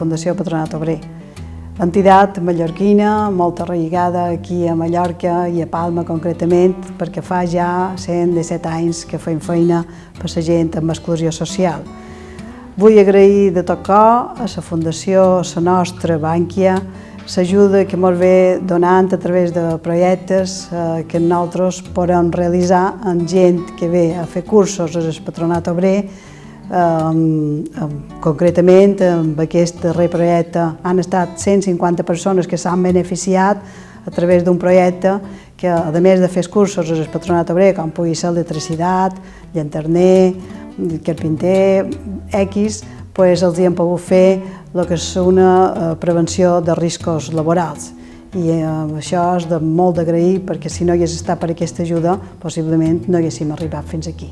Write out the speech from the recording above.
Fundació Patronat Obrer, entitat mallorquina, molt arraigada aquí a Mallorca i a Palma concretament, perquè fa ja 117 anys que fem feina per la gent amb exclusió social. Vull agrair de tot cor a la Fundació, a la nostra Bànquia, l'ajuda que ens ve donant a través de projectes que nosaltres podem realitzar amb gent que ve a fer cursos al Patronat Obrer. Concretament, amb aquest darrer projecte han estat 150 persones que s'han beneficiat a través d'un projecte que, a més de fer cursos al Patronat Obrer, com pugui ser electricitat, llanterner, carpinter, X, els hem pogut fer el que és una prevenció de riscos laborals. I això és de molt d'agrair, perquè si no hagués estat per aquesta ajuda, possiblement no haguéssim arribat fins aquí.